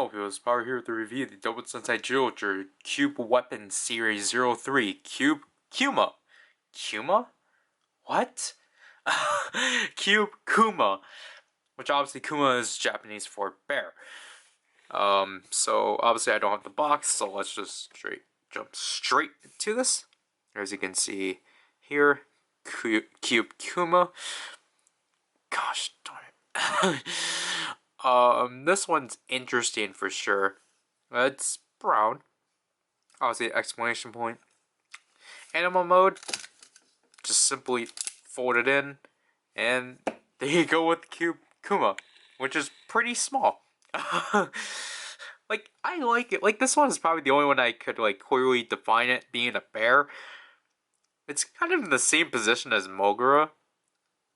Oh, it was Power here to review the Doubutsu Sentai Zyuohger Cube Weapon Series 03 Cube Kuma. Kuma? What? Cube Kuma. Which obviously Kuma is Japanese for bear. So obviously I don't have the box, so let's just jump straight to this. As you can see here, Cube Kuma. Gosh darn it. This one's interesting for sure. It's brown. Obviously, exclamation point. Animal mode. Just simply fold it in, and there you go with Cube Kuma, which is pretty small. Like, I like it. Like, this one is probably the only one I could, like, clearly define it being a bear. It's kind of in the same position as Mogura.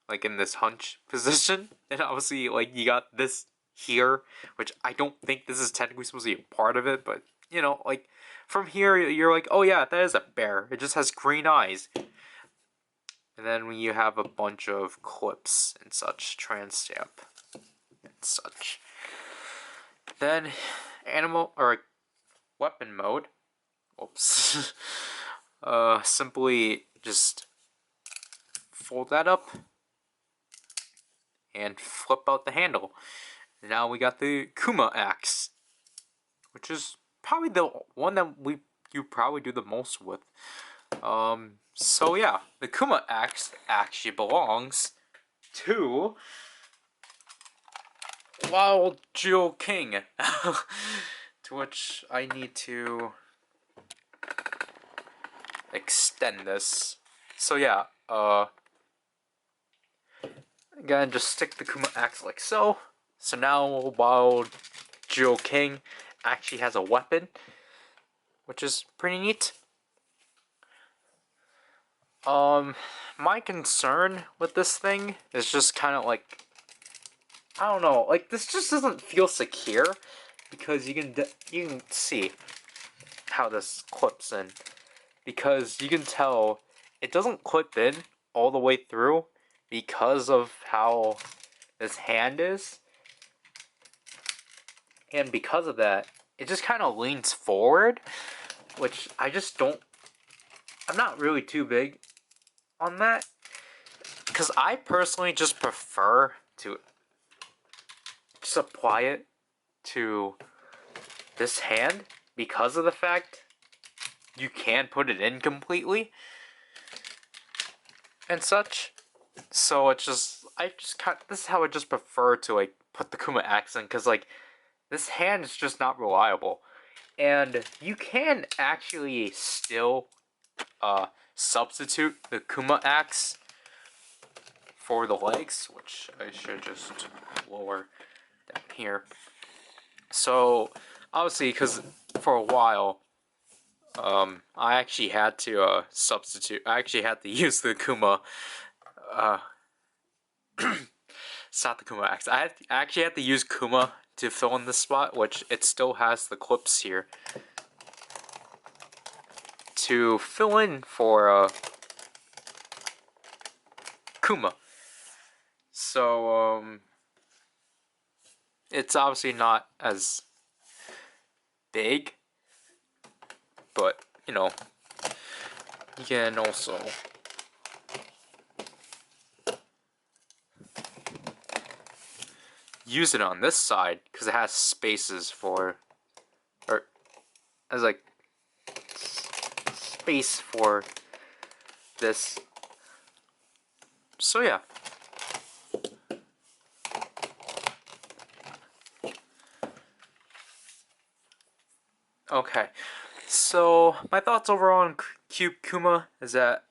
Like, in this hunch position. And obviously, like, you got this here, which I don't think this is technically supposed to be a part of it, but, you know, like, from here, you're like, oh yeah, that is a bear. It just has green eyes. And then when you have a bunch of clips and such, trans stamp and such. Then animal or weapon mode. Oops. Simply just fold that up and flip out the handle. Now we got the Kuma axe, which is probably the one that you probably do the most with. So yeah, the Kuma axe actually belongs to Wild Zyuoh King, to which I need to extend this. So yeah, again, just stick the Kuma axe like so. So now Wild Zyuoh King actually has a weapon, which is pretty neat. My concern with this thing is just kind of like, I don't know, like this just doesn't feel secure, because you can see how this clips in, because you can tell it doesn't clip in all the way through because of how this hand is, and because of that, it just kind of leans forward, which I just don't. I'm not really too big on that, because I personally just prefer to just apply it to this hand, because of the fact you can put it in completely and such. So it's just, this is how I just prefer to like put the Kuma axe in, because like this hand is just not reliable, and you can actually still substitute the Kuma axe for the legs, which I should just lower down here. So obviously, because for a while, I actually had to substitute. I actually had to use the Kuma. It's not the Kuma axe. I actually had to use Kuma to fill in this spot, which it still has the clips here to fill in for Kuma. So it's obviously not as big, but you know, you can also use it on this side because it has spaces for, or as like space for this. So yeah. Okay, so my thoughts overall on Cube Kuma is that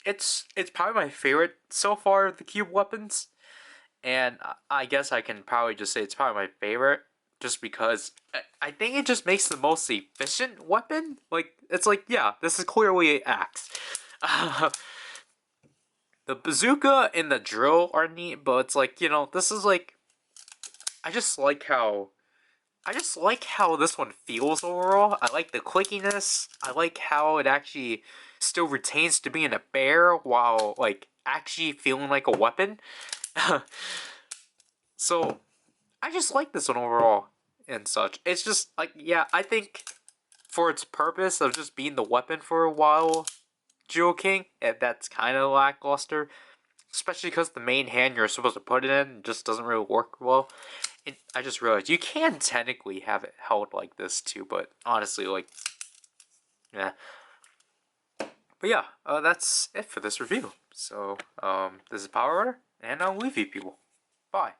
it's probably my favorite so far of the Cube weapons, and I guess I can probably just say it's probably my favorite just because I think it just makes the most efficient weapon. Like, it's like, yeah, this is clearly an axe. The bazooka and the drill are neat, but it's like, you know, this is like, I just like how this one feels overall. I like the clickiness. I like how it actually still retains to being a bear while like actually feeling like a weapon. So I just like this one overall. and such. It's just like, yeah, I think for its purpose of just being the weapon for a while, Jewel King, that's kind of lackluster. Especially because the main hand you're supposed to put it in just doesn't really work well. I just realized you can technically have it held like this too, but honestly, like, yeah. But yeah, that's it for this review. So, this is PowerRider, and I'll leave you people. Bye.